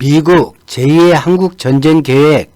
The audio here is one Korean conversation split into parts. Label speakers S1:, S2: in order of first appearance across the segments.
S1: 미국 제2의 한국 전쟁 계획,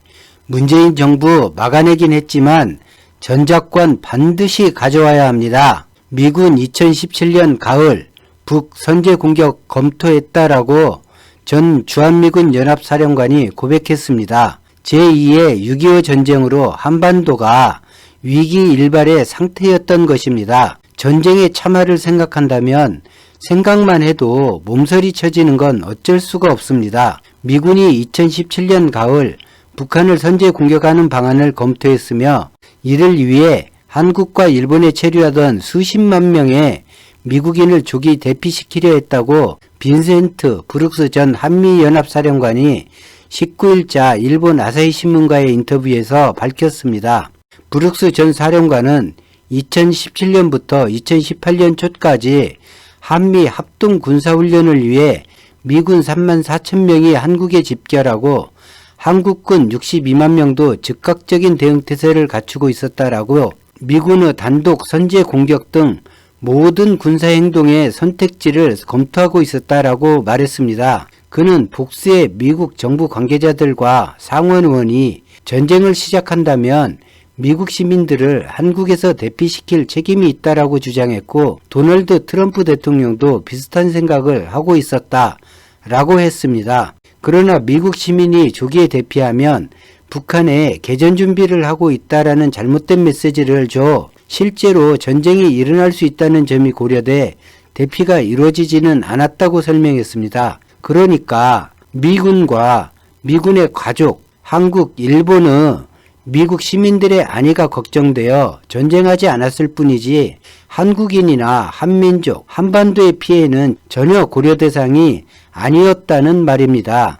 S1: 문재인 정부 막아내긴 했지만 전작권 반드시 가져와야 합니다. 미군 2017년 가을 북 선제 공격 검토했다라고 전 주한미군 연합사령관이 고백했습니다. 제2의 6.25 전쟁으로 한반도가 위기 일발의 상태였던 것입니다. 전쟁의 참화를 생각한다면 생각만 해도 몸서리 쳐지는 건 어쩔 수가 없습니다. 미군이 2017년 가을 북한을 선제 공격하는 방안을 검토했으며 이를 위해 한국과 일본에 체류하던 수십만 명의 미국인을 조기 대피시키려 했다고 빈센트 브룩스 전 한미연합사령관이 19일자 일본 아사히 신문과의 인터뷰에서 밝혔습니다. 브룩스 전 사령관은 2017년부터 2018년 초까지 한미 합동 군사훈련을 위해 미군 3만 4천 명이 한국에 집결하고 한국군 62만 명도 즉각적인 대응태세를 갖추고 있었다라고 미군의 단독 선제 공격 등 모든 군사행동의 선택지를 검토하고 있었다라고 말했습니다. 그는 복수의 미국 정부 관계자들과 상원 의원이 전쟁을 시작한다면 미국 시민들을 한국에서 대피시킬 책임이 있다라고 주장했고 도널드 트럼프 대통령도 비슷한 생각을 하고 있었다라고 했습니다. 그러나 미국 시민이 조기에 대피하면 북한에 개전 준비를 하고 있다라는 잘못된 메시지를 줘 실제로 전쟁이 일어날 수 있다는 점이 고려돼 대피가 이루어지지는 않았다고 설명했습니다. 그러니까 미군과 미군의 가족, 한국, 일본의 미국 시민들의 안위가 걱정되어 전쟁하지 않았을 뿐이지 한국인이나 한민족, 한반도의 피해는 전혀 고려 대상이 아니었다는 말입니다.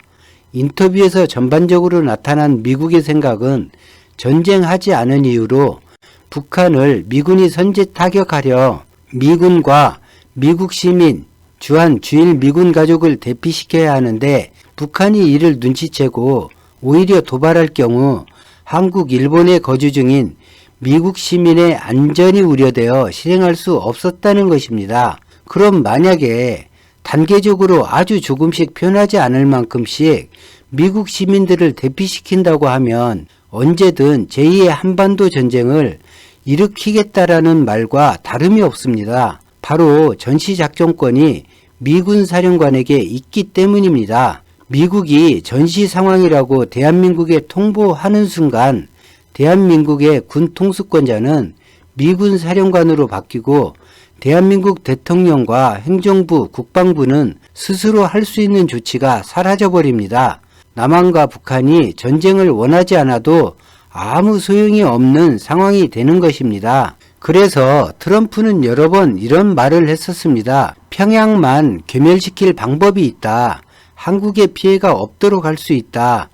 S1: 인터뷰에서 전반적으로 나타난 미국의 생각은 전쟁하지 않은 이유로 북한을 미군이 선제 타격하려 미군과 미국 시민, 주한 주일 미군 가족을 대피시켜야 하는데 북한이 이를 눈치채고 오히려 도발할 경우 한국, 일본에 거주 중인 미국 시민의 안전이 우려되어 실행할 수 없었다는 것입니다. 그럼 만약에 단계적으로 아주 조금씩 변하지 않을 만큼씩 미국 시민들을 대피시킨다고 하면 언제든 제2의 한반도 전쟁을 일으키겠다라는 말과 다름이 없습니다. 바로 전시작전권이 미군 사령관에게 있기 때문입니다. 미국이 전시 상황이라고 대한민국에 통보하는 순간 대한민국의 군 통수권자는 미군 사령관으로 바뀌고 대한민국 대통령과 행정부, 국방부는 스스로 할 수 있는 조치가 사라져버립니다. 남한과 북한이 전쟁을 원하지 않아도 아무 소용이 없는 상황이 되는 것입니다. 그래서 트럼프는 여러 번 이런 말을 했었습니다. 평양만 괴멸시킬 방법이 있다. 한국에 피해가 없도록 할 수 있다.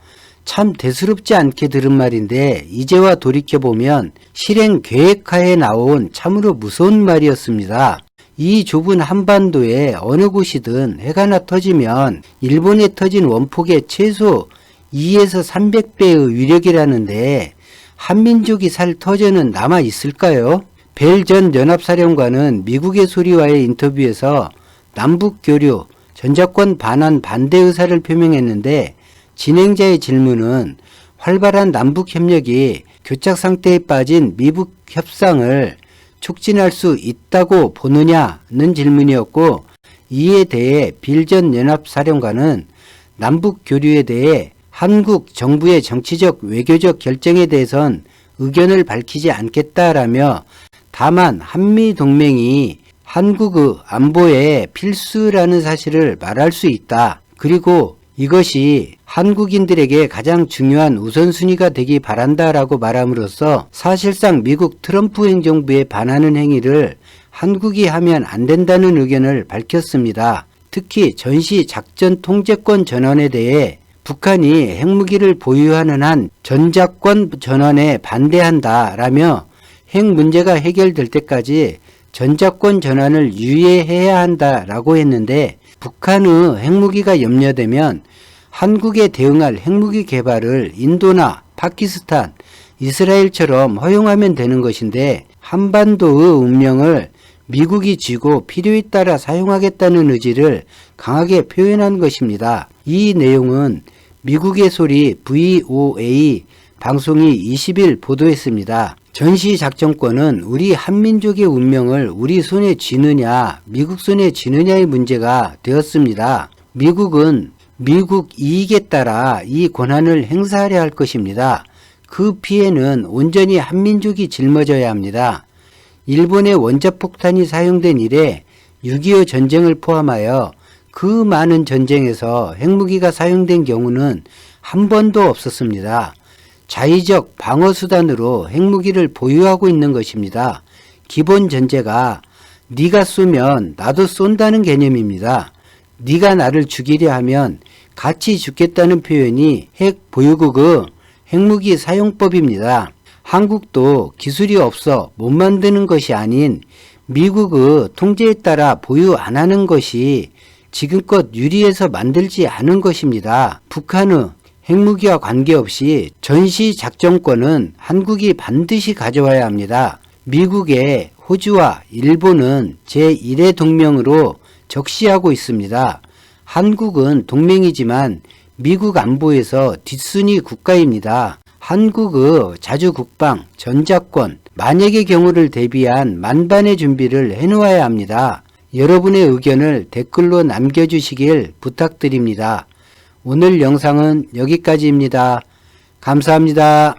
S1: 참 대수롭지 않게 들은 말인데 이제와 돌이켜보면 실행 계획하에 나온 참으로 무서운 말이었습니다. 이 좁은 한반도에 어느 곳이든 해가 하나 터지면 일본에 터진 원폭의 최소 2에서 300배의 위력이라는데 한민족이 살 터전은 남아 있을까요? 벨 전 연합사령관은 미국의 소리와의 인터뷰에서 남북교류, 전작권 반환 반대 의사를 표명했는데 진행자의 질문은 활발한 남북협력이 교착 상태에 빠진 미북 협상을 촉진할 수 있다고 보느냐는 질문이었고 이에 대해 빌 전 연합사령관은 남북교류에 대해 한국 정부의 정치적 외교적 결정에 대해선 의견을 밝히지 않겠다라며 다만 한미동맹이 한국의 안보에 필수라는 사실을 말할 수 있다. 그리고 이것이 한국인들에게 가장 중요한 우선순위가 되기 바란다라고 말함으로써 사실상 미국 트럼프 행정부에 반하는 행위를 한국이 하면 안 된다는 의견을 밝혔습니다. 특히 전시 작전 통제권 전환에 대해 북한이 핵무기를 보유하는 한 전작권 전환에 반대한다라며 핵 문제가 해결될 때까지 전작권 전환을 유예해야 한다라고 했는데 북한의 핵무기가 염려되면 한국에 대응할 핵무기 개발을 인도나 파키스탄, 이스라엘처럼 허용하면 되는 것인데 한반도의 운명을 미국이 쥐고 필요에 따라 사용하겠다는 의지를 강하게 표현한 것입니다. 이 내용은 미국의 소리 VOA 방송이 20일 보도했습니다. 전시작전권은 우리 한민족의 운명을 우리 손에 쥐느냐 미국 손에 쥐느냐의 문제가 되었습니다. 미국은 미국 이익에 따라 이 권한을 행사하려 할 것입니다. 그 피해는 온전히 한민족이 짊어져야 합니다. 일본의 원자폭탄이 사용된 이래 6.25 전쟁을 포함하여 그 많은 전쟁에서 핵무기가 사용된 경우는 한 번도 없었습니다. 자의적 방어수단으로 핵무기를 보유하고 있는 것입니다. 기본 전제가 네가 쏘면 나도 쏜다는 개념입니다. 네가 나를 죽이려 하면 같이 죽겠다는 표현이 핵 보유국의 핵무기 사용법입니다. 한국도 기술이 없어 못 만드는 것이 아닌 미국의 통제에 따라 보유 안 하는 것이 지금껏 유리해서 만들지 않은 것입니다. 북한의 핵무기와 관계없이 전시작전권은 한국이 반드시 가져와야 합니다. 미국의 호주와 일본은 제1의 동맹으로 적시하고 있습니다. 한국은 동맹이지만 미국 안보에서 뒷순위 국가입니다. 한국의 자주국방, 전자권, 만약의 경우를 대비한 만반의 준비를 해놓아야 합니다. 여러분의 의견을 댓글로 남겨주시길 부탁드립니다. 오늘 영상은 여기까지입니다. 감사합니다.